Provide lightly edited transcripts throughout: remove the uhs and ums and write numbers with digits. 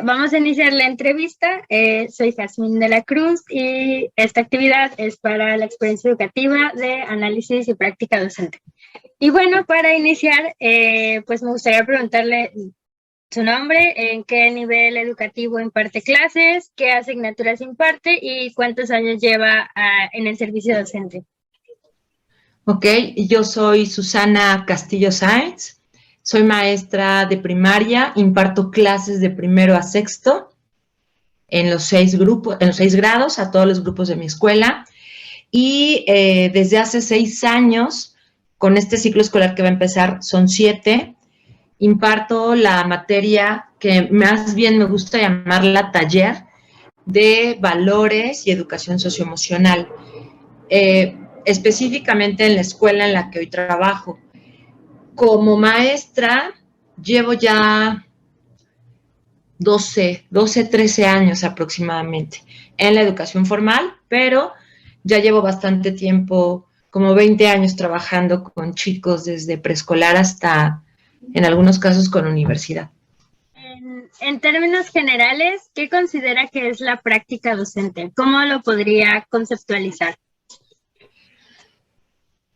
Vamos a iniciar la entrevista. Soy Jazmín de la Cruz y esta actividad es para la experiencia educativa de análisis y práctica docente. Y bueno, para iniciar, pues me gustaría preguntarle su nombre, en qué nivel educativo imparte clases, qué asignaturas imparte y cuántos años lleva en el servicio docente. Ok, yo soy Susana Castillo Sáenz, soy maestra de primaria, imparto clases de primero a sexto en los 6 grados, a todos los grupos de mi escuela. Y desde hace 6 años, con este ciclo escolar que va a empezar, son 7, imparto la materia que más bien me gusta llamarla taller de valores y educación socioemocional. Específicamente en la escuela en la que hoy trabajo. Como maestra llevo ya 13 años aproximadamente en la educación formal, pero ya llevo bastante tiempo, como 20 años trabajando con chicos desde preescolar hasta, en algunos casos, con universidad. En términos generales, ¿qué considera que es la práctica docente? ¿Cómo lo podría conceptualizar?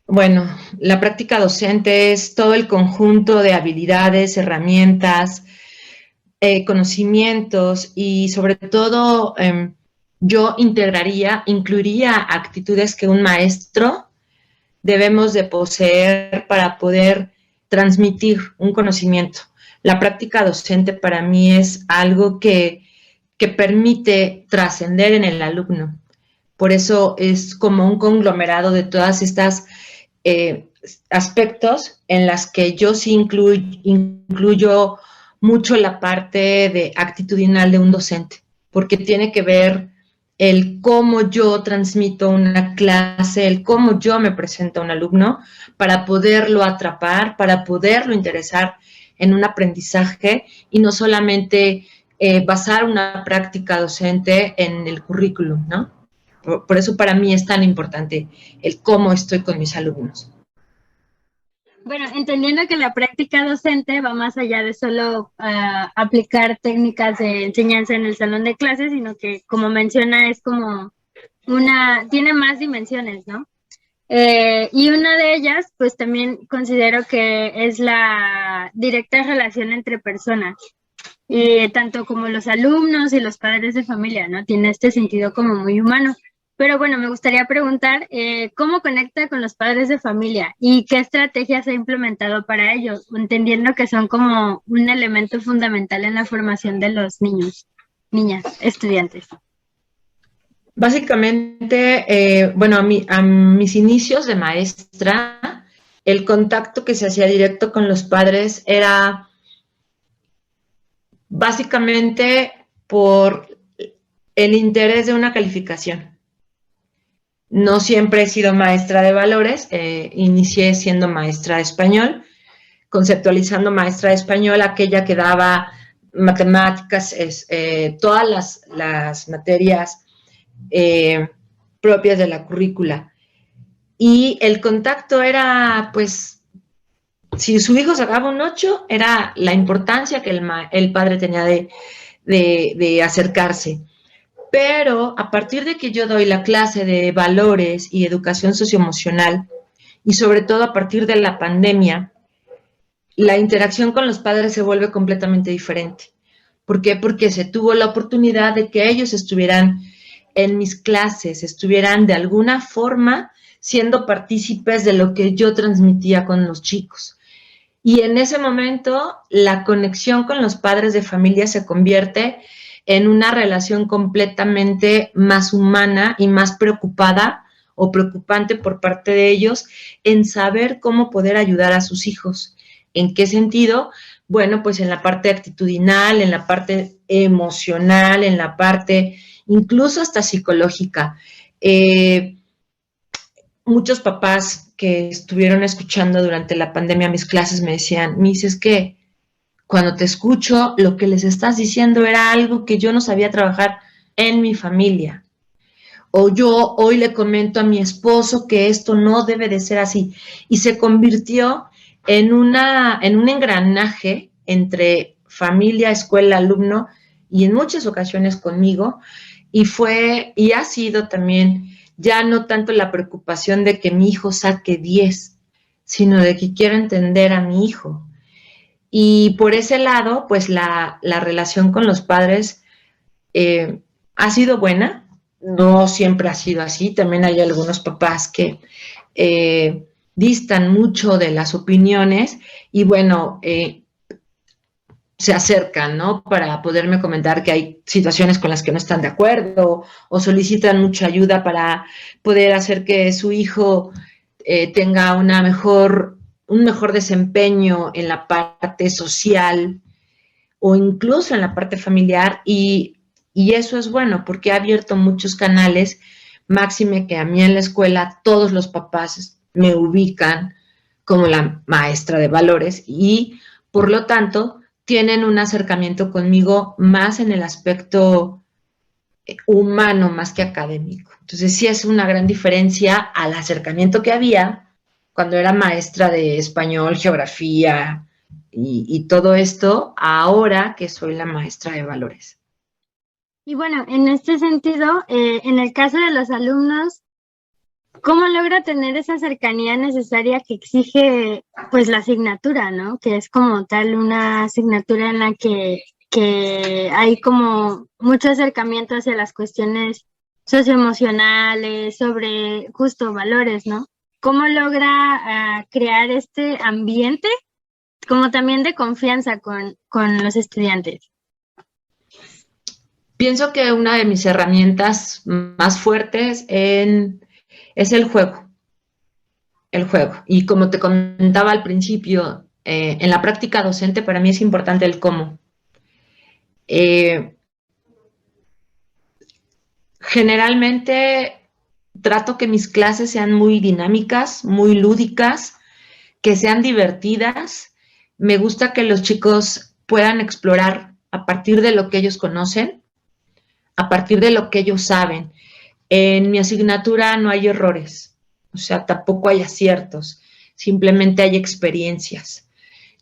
Bueno, la práctica docente es todo el conjunto de habilidades, herramientas, conocimientos y sobre todo yo incluiría actitudes que un maestro debemos de poseer para poder transmitir un conocimiento. La práctica docente para mí es algo que permite trascender en el alumno. Por eso es como un conglomerado de todas estas aspectos en las que yo sí incluyo mucho la parte de actitudinal de un docente, porque tiene que ver el cómo yo transmito una clase, el cómo yo me presento a un alumno para poderlo atrapar, para poderlo interesar en un aprendizaje y no solamente basar una práctica docente en el currículum, ¿no? Por eso para mí es tan importante el cómo estoy con mis alumnos. Bueno, entendiendo que la práctica docente va más allá de solo aplicar técnicas de enseñanza en el salón de clases, sino que, como menciona, es como tiene más dimensiones, ¿no? Y una de ellas, pues también considero que es la directa relación entre personas, tanto como los alumnos y los padres de familia, ¿no? Tiene este sentido como muy humano. Pero bueno, me gustaría preguntar cómo conecta con los padres de familia y qué estrategias ha implementado para ellos, entendiendo que son como un elemento fundamental en la formación de los niños, niñas, estudiantes. Básicamente, bueno, a mis inicios de maestra, el contacto que se hacía directo con los padres era básicamente por el interés de una calificación. No siempre he sido maestra de valores, inicié siendo maestra de español, conceptualizando maestra de español, aquella que daba matemáticas, todas las materias propias de la currícula. Y el contacto era, pues, si su hijo sacaba un 8, era la importancia que el padre tenía de acercarse. Pero a partir de que yo doy la clase de valores y educación socioemocional, y sobre todo a partir de la pandemia, la interacción con los padres se vuelve completamente diferente. ¿Por qué? Porque se tuvo la oportunidad de que ellos estuvieran en mis clases, estuvieran de alguna forma siendo partícipes de lo que yo transmitía con los chicos. Y en ese momento, la conexión con los padres de familia se convierte en una relación completamente más humana y más preocupada o preocupante por parte de ellos en saber cómo poder ayudar a sus hijos. ¿En qué sentido? Bueno, pues en la parte actitudinal, en la parte emocional, en la parte incluso hasta psicológica. Muchos papás que estuvieron escuchando durante la pandemia mis clases me decían, Miss, es que cuando te escucho, lo que les estás diciendo era algo que yo no sabía trabajar en mi familia. O yo hoy le comento a mi esposo que esto no debe de ser así. Y se convirtió en un engranaje entre familia, escuela, alumno, y en muchas ocasiones conmigo, y ha sido también ya no tanto la preocupación de que mi hijo saque 10, sino de que quiero entender a mi hijo. Y por ese lado, pues la relación con los padres ha sido buena, no siempre ha sido así, también hay algunos papás que distan mucho de las opiniones y bueno, se acercan, ¿no? Para poderme comentar que hay situaciones con las que no están de acuerdo o solicitan mucha ayuda para poder hacer que su hijo tenga un mejor desempeño en la parte social o incluso en la parte familiar y eso es bueno porque ha abierto muchos canales, máxime que a mí en la escuela todos los papás me ubican como la maestra de valores y por lo tanto tienen un acercamiento conmigo más en el aspecto humano más que académico. Entonces sí es una gran diferencia al acercamiento que había cuando era maestra de español, geografía y todo esto, ahora que soy la maestra de valores. Y bueno, en este sentido, en el caso de los alumnos, ¿cómo logra tener esa cercanía necesaria que exige pues la asignatura, ¿no? Que es como tal una asignatura en la que hay como mucho acercamiento hacia las cuestiones socioemocionales, sobre justo valores, ¿no? ¿Cómo logra crear este ambiente como también de confianza con los estudiantes? Pienso que una de mis herramientas más fuertes es el juego. El juego. Y como te comentaba al principio, en la práctica docente para mí es importante el cómo. Generalmente trato que mis clases sean muy dinámicas, muy lúdicas, que sean divertidas. Me gusta que los chicos puedan explorar a partir de lo que ellos conocen, a partir de lo que ellos saben. En mi asignatura no hay errores, o sea, tampoco hay aciertos, simplemente hay experiencias.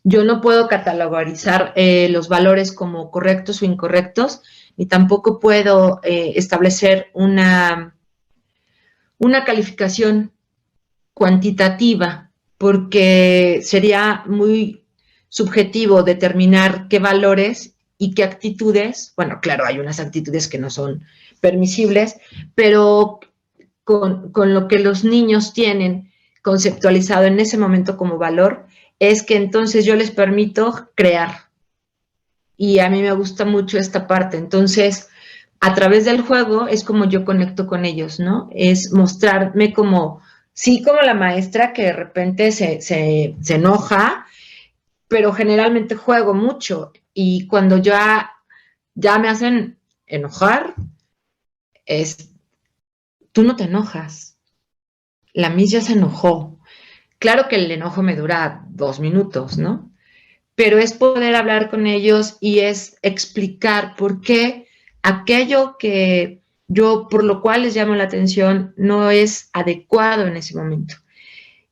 Yo no puedo catalogarizar los valores como correctos o incorrectos, ni tampoco puedo establecer una calificación cuantitativa, porque sería muy subjetivo determinar qué valores y qué actitudes, bueno, claro, hay unas actitudes que no son permisibles, pero con lo que los niños tienen conceptualizado en ese momento como valor, es que entonces yo les permito crear. Y a mí me gusta mucho esta parte. Entonces, a través del juego es como yo conecto con ellos, ¿no? Es mostrarme como, sí, como la maestra que de repente se enoja, pero generalmente juego mucho. Y cuando ya me hacen enojar, tú no te enojas. La Miss ya se enojó. Claro que el enojo me dura 2 minutos, ¿no? Pero es poder hablar con ellos y es explicar por qué aquello que yo, por lo cual les llamo la atención, no es adecuado en ese momento.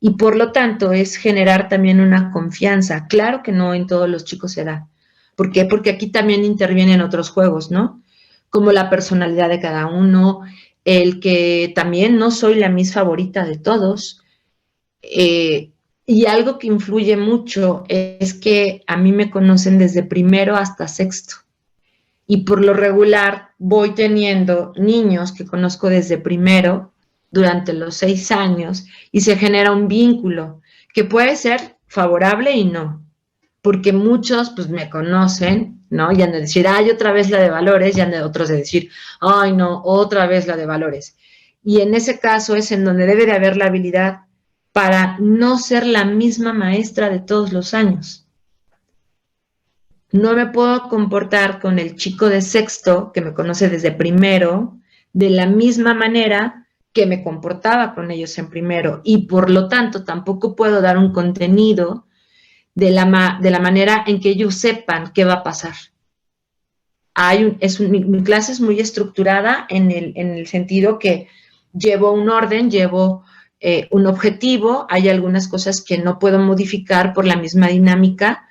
Y por lo tanto es generar también una confianza. Claro que no en todos los chicos se da. ¿Por qué? Porque aquí también intervienen otros juegos, ¿no? Como la personalidad de cada uno, el que también no soy la Miss favorita de todos. Y algo que influye mucho es que a mí me conocen desde primero hasta sexto. Y por lo regular voy teniendo niños que conozco desde primero durante los 6 años y se genera un vínculo que puede ser favorable y no. Porque muchos pues me conocen, ¿no? Y han de decir, ay, otra vez la de valores, y han de otros de decir, ay, no, otra vez la de valores. Y en ese caso es en donde debe de haber la habilidad para no ser la misma maestra de todos los años. No me puedo comportar con el chico de sexto, que me conoce desde primero, de la misma manera que me comportaba con ellos en primero. Y por lo tanto, tampoco puedo dar un contenido de la manera en que ellos sepan qué va a pasar. Mi clase es muy estructurada en el sentido que llevo un orden, llevo un objetivo, hay algunas cosas que no puedo modificar por la misma dinámica,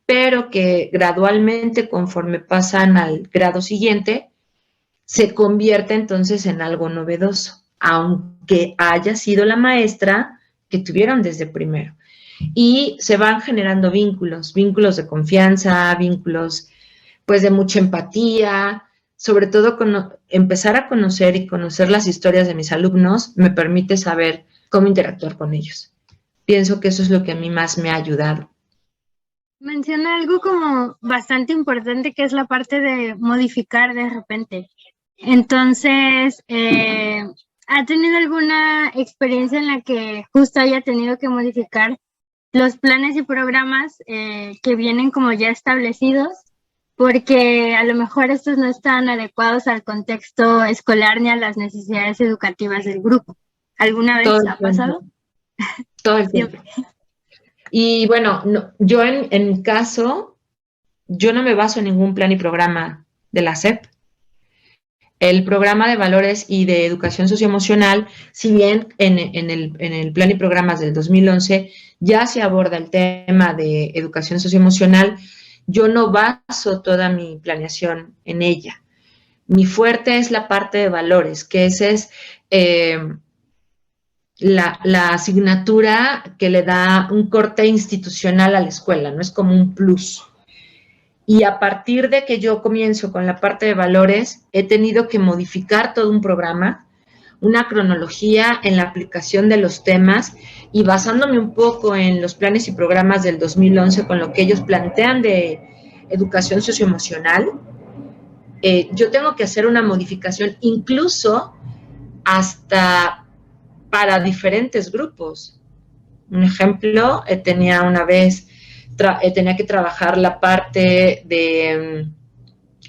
pero que gradualmente, conforme pasan al grado siguiente, se convierte entonces en algo novedoso, aunque haya sido la maestra que tuvieron desde primero. Y se van generando vínculos de confianza, vínculos pues de mucha empatía, sobre todo empezar a conocer y conocer las historias de mis alumnos me permite saber cómo interactuar con ellos. Pienso que eso es lo que a mí más me ha ayudado. Menciona algo como bastante importante, que es la parte de modificar de repente. Entonces, ¿ha tenido alguna experiencia en la que justo haya tenido que modificar los planes y programas que vienen como ya establecidos? Porque a lo mejor estos no están adecuados al contexto escolar ni a las necesidades educativas del grupo. ¿Alguna vez ha pasado? Todo el tiempo. Y bueno, no, yo en mi caso, yo no me baso en ningún plan y programa de la SEP. El programa de valores y de educación socioemocional, si bien en el plan y programas del 2011 ya se aborda el tema de educación socioemocional, yo no baso toda mi planeación en ella. Mi fuerte es la parte de valores, que esa es la asignatura que le da un corte institucional a la escuela, no es como un plus. Y a partir de que yo comienzo con la parte de valores, he tenido que modificar todo un programa, una cronología en la aplicación de los temas y basándome un poco en los planes y programas del 2011 con lo que ellos plantean de educación socioemocional, yo tengo que hacer una modificación incluso hasta para diferentes grupos. Un ejemplo, tenía una vez tenía que trabajar la parte de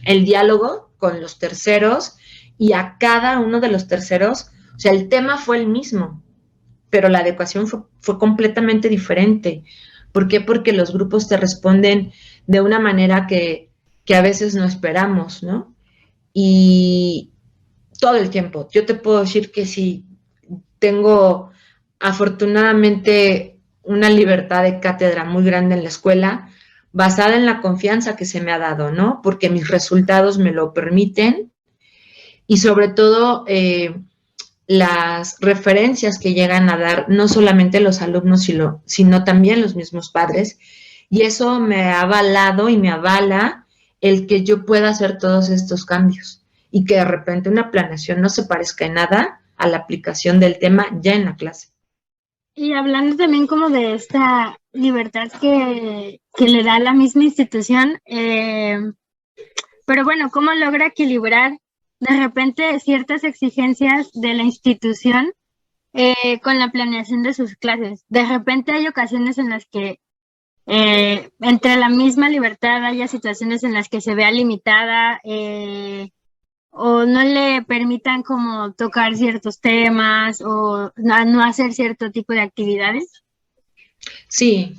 el diálogo con los terceros y a cada uno de los terceros, o sea, el tema fue el mismo, pero la adecuación fue completamente diferente. ¿Por qué? Porque los grupos te responden de una manera que a veces no esperamos, ¿no? Y todo el tiempo. Yo te puedo decir que sí, tengo afortunadamente una libertad de cátedra muy grande en la escuela, basada en la confianza que se me ha dado, ¿no? Porque mis resultados me lo permiten y sobre todo las referencias que llegan a dar no solamente los alumnos, sino también los mismos padres. Y eso me ha avalado y me avala el que yo pueda hacer todos estos cambios y que de repente una planeación no se parezca en nada a la aplicación del tema ya en la clase. Y hablando también como de esta libertad que le da la misma institución, pero bueno, ¿cómo logra equilibrar de repente ciertas exigencias de la institución con la planeación de sus clases? De repente hay ocasiones en las que entre la misma libertad haya situaciones en las que se vea limitada o no le permitan como tocar ciertos temas o no hacer cierto tipo de actividades. Sí,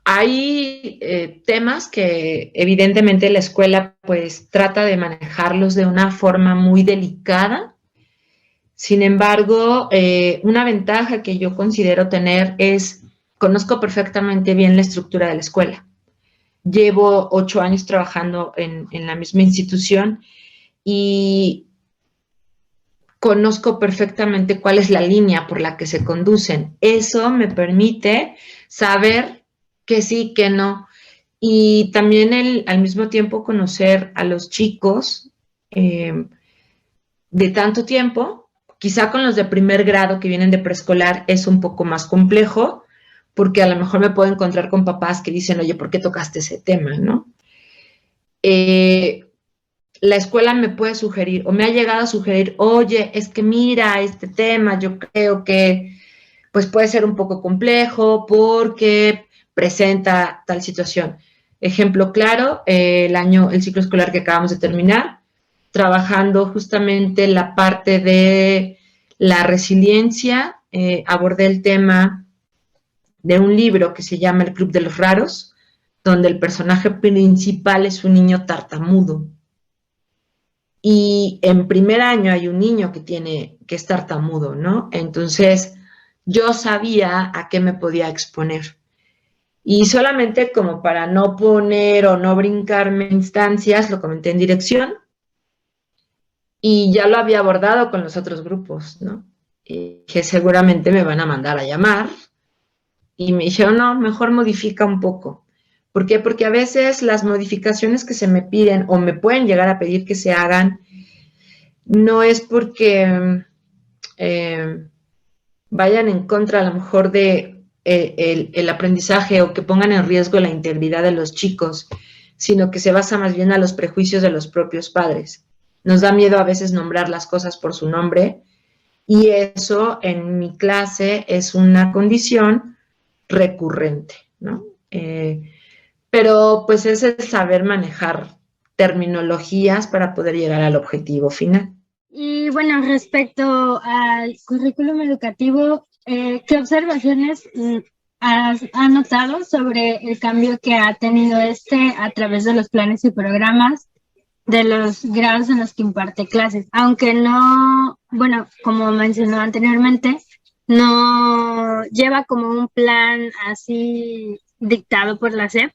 hay temas que evidentemente la escuela pues trata de manejarlos de una forma muy delicada. Sin embargo, una ventaja que yo considero tener es, conozco perfectamente bien la estructura de la escuela. Llevo 8 años trabajando en la misma institución y conozco perfectamente cuál es la línea por la que se conducen. Eso me permite saber que sí, que no. Y también al mismo tiempo conocer a los chicos de tanto tiempo, quizá con los de primer grado que vienen de preescolar es un poco más complejo, porque a lo mejor me puedo encontrar con papás que dicen, oye, ¿por qué tocaste ese tema, no? La escuela me puede sugerir, o me ha llegado a sugerir, oye, es que mira, este tema yo creo que pues puede ser un poco complejo porque presenta tal situación. Ejemplo claro, el ciclo escolar que acabamos de terminar, trabajando justamente la parte de la resiliencia, abordé el tema de un libro que se llama El Club de los Raros, donde el personaje principal es un niño tartamudo. Y en primer año hay un niño que es tartamudo, ¿no? Entonces, yo sabía a qué me podía exponer. Y solamente como para no poner o no brincarme instancias, lo comenté en dirección y ya lo había abordado con los otros grupos, ¿no? Y que seguramente me van a mandar a llamar y me dijeron, no, mejor modifica un poco. ¿Por qué? Porque a veces las modificaciones que se me piden o me pueden llegar a pedir que se hagan no es porque vayan en contra a lo mejor de el aprendizaje o que pongan en riesgo la integridad de los chicos, sino que se basa más bien a los prejuicios de los propios padres. Nos da miedo a veces nombrar las cosas por su nombre y eso en mi clase es una condición recurrente, ¿no? Pero pues es el saber manejar terminologías para poder llegar al objetivo final. Y bueno, respecto al currículum educativo, ¿qué observaciones has notado sobre el cambio que ha tenido a través de los planes y programas de los grados en los que imparte clases? Aunque no, bueno, como mencionó anteriormente, no lleva como un plan así dictado por la SEP.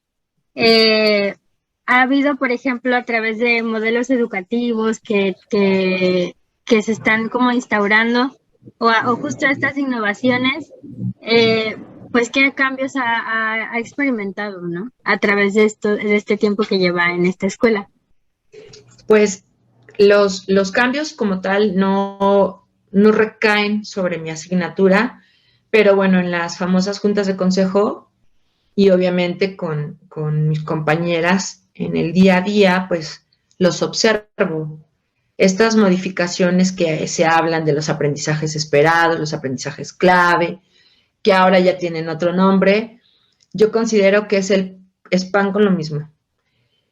Ha habido, por ejemplo, a través de modelos educativos que se están como instaurando o justo estas innovaciones, pues qué cambios ha experimentado, ¿no? A través de este tiempo que lleva en esta escuela. Pues los cambios como tal no recaen sobre mi asignatura, pero bueno, en las famosas juntas de consejo y obviamente con mis compañeras en el día a día, pues los observo. Estas modificaciones que se hablan de los aprendizajes esperados, los aprendizajes clave, que ahora ya tienen otro nombre, yo considero que es pan con lo mismo.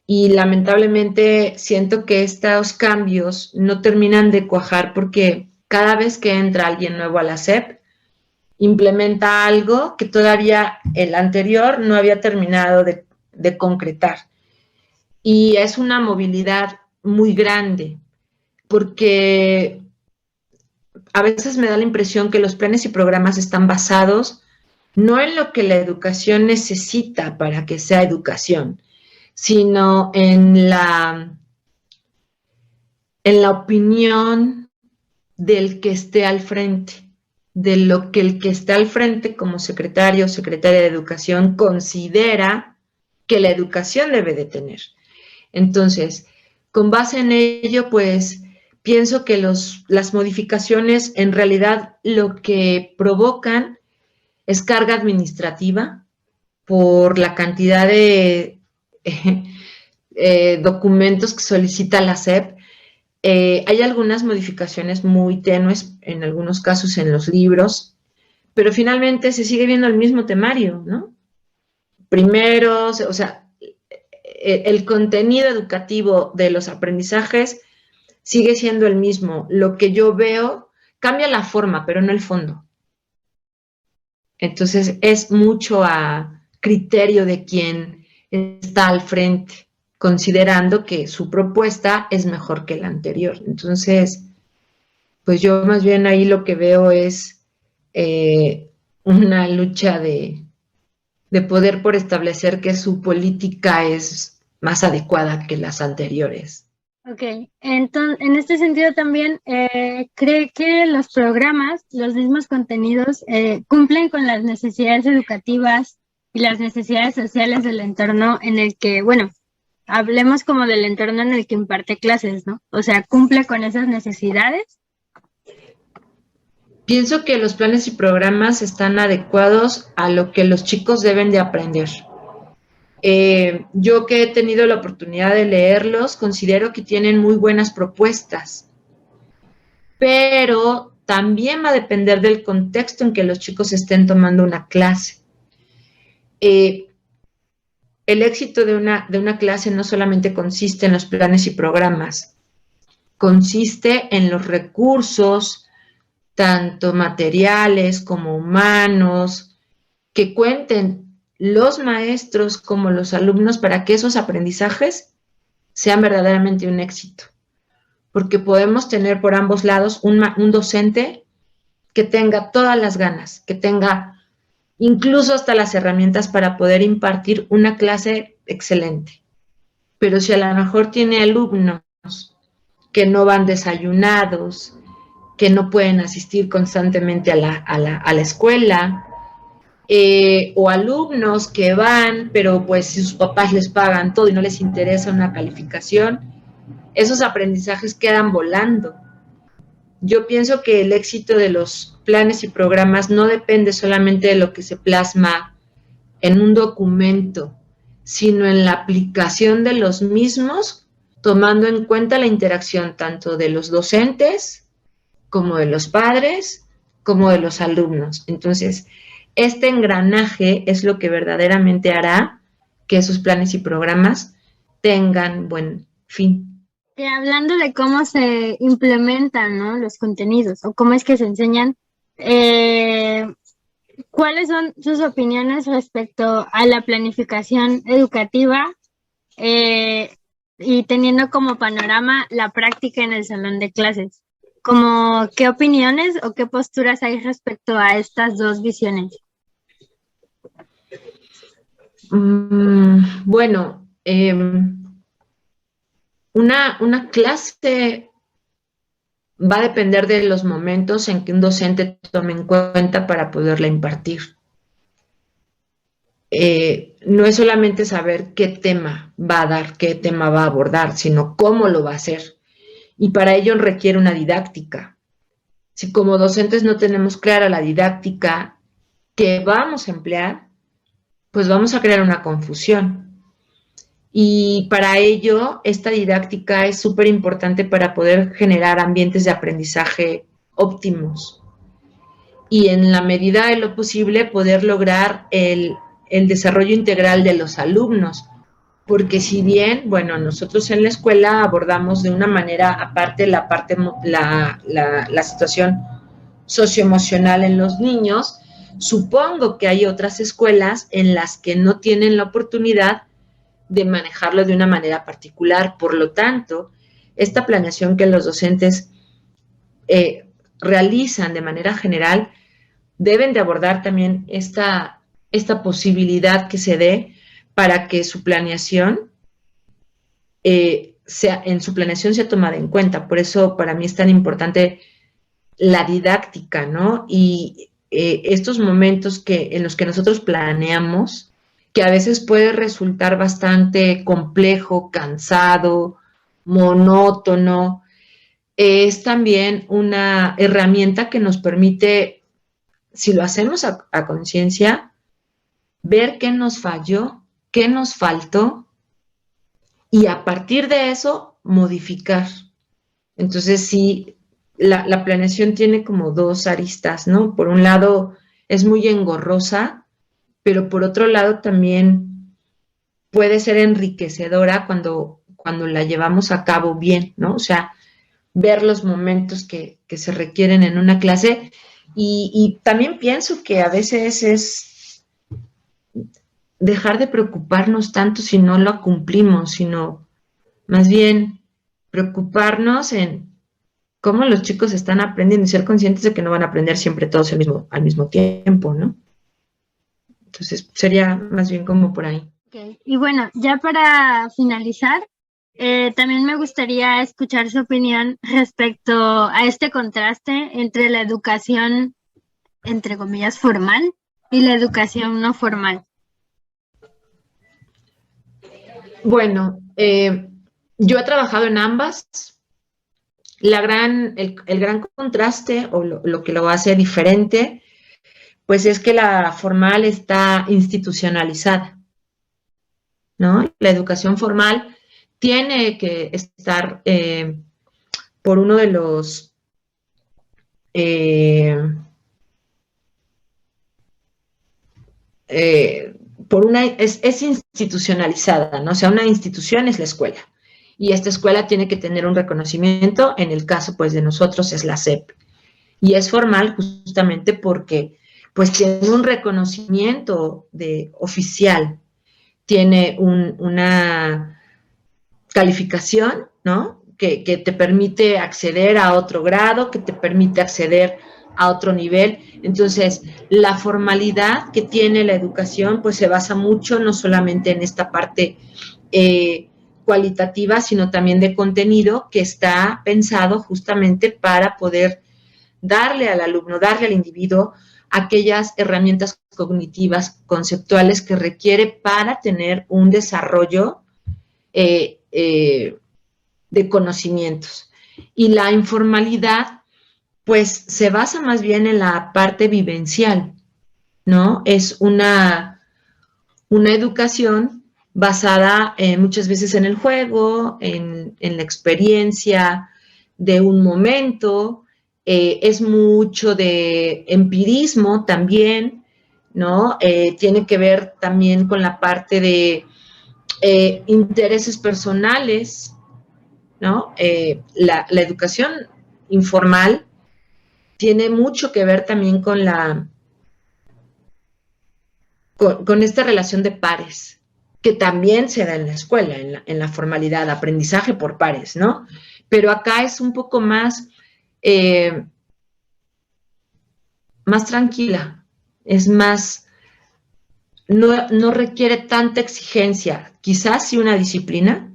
Y lamentablemente siento que estos cambios no terminan de cuajar porque cada vez que entra alguien nuevo a la SEP, implementa algo que todavía el anterior no había terminado de concretar. Y es una movilidad muy grande, porque a veces me da la impresión que los planes y programas están basados no en lo que la educación necesita para que sea educación, sino en la opinión del que esté al frente, de lo que el que está al frente como secretario o secretaria de educación considera que la educación debe de tener. Entonces, con base en ello, pues pienso que las modificaciones en realidad lo que provocan es carga administrativa por la cantidad de documentos que solicita la SEP. Hay algunas modificaciones muy tenues, en algunos casos en los libros, pero finalmente se sigue viendo el mismo temario, ¿no? Primero, o sea, el contenido educativo de los aprendizajes sigue siendo el mismo. Lo que yo veo cambia la forma, pero no el fondo. Entonces es mucho a criterio de quien está al frente, considerando que su propuesta es mejor que la anterior. Entonces, pues yo más bien ahí lo que veo es una lucha de poder por establecer que su política es más adecuada que las anteriores. Ok, entonces, en este sentido también, ¿cree que los programas, los mismos contenidos, cumplen con las necesidades educativas y las necesidades sociales del entorno en el que, bueno, hablemos como del entorno en el que imparte clases, ¿no? O sea, ¿cumple con esas necesidades? Pienso que los planes y programas están adecuados a lo que los chicos deben de aprender. Yo que he tenido la oportunidad de leerlos, considero que tienen muy buenas propuestas, pero también va a depender del contexto en que los chicos estén tomando una clase. El éxito de una clase no solamente consiste en los planes y programas, consiste en los recursos, tanto materiales como humanos, que cuenten los maestros como los alumnos para que esos aprendizajes sean verdaderamente un éxito. Porque podemos tener por ambos lados un docente que tenga todas las ganas, que tenga incluso hasta las herramientas para poder impartir una clase excelente. Pero si a lo mejor tiene alumnos que no van desayunados, que no pueden asistir constantemente a la escuela, o alumnos que van, pero pues si sus papás les pagan todo y no les interesa una calificación, esos aprendizajes quedan volando. Yo pienso que el éxito de los planes y programas no depende solamente de lo que se plasma en un documento, sino en la aplicación de los mismos, tomando en cuenta la interacción tanto de los docentes como de los padres, como de los alumnos. Entonces, este engranaje es lo que verdaderamente hará que esos planes y programas tengan buen fin. Y hablando de cómo se implementan, ¿no?, los contenidos o cómo es que se enseñan, ¿cuáles son sus opiniones respecto a la planificación educativa y teniendo como panorama la práctica en el salón de clases? Como, ¿qué opiniones o qué posturas hay respecto a estas dos visiones? Bueno, una clase va a depender de los momentos en que un docente tome en cuenta para poderla impartir. No es solamente saber qué tema va a dar, qué tema va a abordar, sino cómo lo va a hacer. Y para ello requiere una didáctica. Si como docentes no tenemos clara la didáctica que vamos a emplear, pues vamos a crear una confusión. Y para ello, esta didáctica es súper importante para poder generar ambientes de aprendizaje óptimos. Y en la medida de lo posible, poder lograr el desarrollo integral de los alumnos. Porque si bien, bueno, nosotros en la escuela abordamos de una manera aparte la situación socioemocional en los niños, supongo que hay otras escuelas en las que no tienen la oportunidad de manejarlo de una manera particular. Por lo tanto, esta planeación que los docentes realizan de manera general deben de abordar también esta posibilidad que se dé para que su planeación sea tomada en cuenta. Por eso para mí es tan importante la didáctica, ¿no? Y estos momentos en los que nosotros planeamos, que a veces puede resultar bastante complejo, cansado, monótono, es también una herramienta que nos permite, si lo hacemos a conciencia, ver qué nos falló, qué nos faltó, y a partir de eso, modificar. Entonces, sí, la planeación tiene como dos aristas, ¿no? Por un lado, es muy engorrosa, pero por otro lado también puede ser enriquecedora cuando la llevamos a cabo bien, ¿no? O sea, ver los momentos que se requieren en una clase. Y también pienso que a veces es dejar de preocuparnos tanto si no lo cumplimos, sino más bien preocuparnos en cómo los chicos están aprendiendo y ser conscientes de que no van a aprender siempre todos al mismo tiempo, ¿no? Entonces, sería más bien como por ahí. Okay. Y bueno, ya para finalizar, también me gustaría escuchar su opinión respecto a este contraste entre la educación, entre comillas, formal y la educación no formal. Bueno, yo he trabajado en ambas. El gran contraste o lo que lo hace diferente, pues es que la formal está institucionalizada, ¿no? La educación formal tiene que estar por uno de los es institucionalizada, ¿no? O sea, una institución es la escuela. Y esta escuela tiene que tener un reconocimiento, en el caso, pues, de nosotros es la SEP. Y es formal justamente porque, pues, tiene un reconocimiento oficial, tiene una calificación, ¿no? Que te permite acceder a otro grado, que te permite acceder a otro nivel. Entonces, la formalidad que tiene la educación, pues se basa mucho no solamente en esta parte cualitativa, sino también de contenido que está pensado justamente para poder darle al alumno, darle al individuo aquellas herramientas cognitivas, conceptuales que requiere para tener un desarrollo de conocimientos. Y la informalidad, pues se basa más bien en la parte vivencial, ¿no? Es una educación basada muchas veces en el juego, en la experiencia de un momento, es mucho de empirismo también, ¿no? Tiene que ver también con la parte de intereses personales, ¿no? La educación informal tiene mucho que ver también con con esta relación de pares, que también se da en la escuela, en la formalidad, aprendizaje por pares, ¿no? Pero acá es un poco más, más tranquila, es más, no requiere tanta exigencia, quizás sí una disciplina,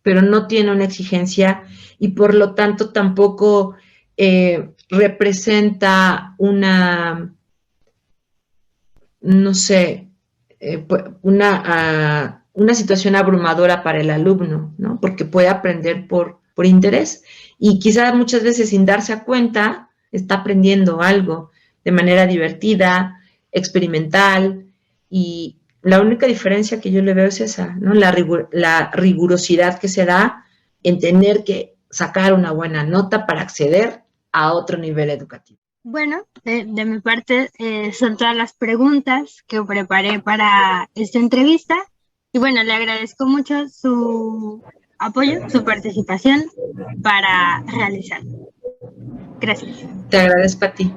pero no tiene una exigencia y por lo tanto tampoco representa no sé, una situación abrumadora para el alumno, ¿no? Porque puede aprender por interés y quizás muchas veces sin darse cuenta está aprendiendo algo de manera divertida, experimental, y la única diferencia que yo le veo es esa, ¿no? La rigurosidad que se da en tener que sacar una buena nota para acceder a otro nivel educativo. Bueno, de mi parte son todas las preguntas que preparé para esta entrevista y bueno, le agradezco mucho su apoyo, su participación para realizarlo. Gracias. Te agradezco a ti.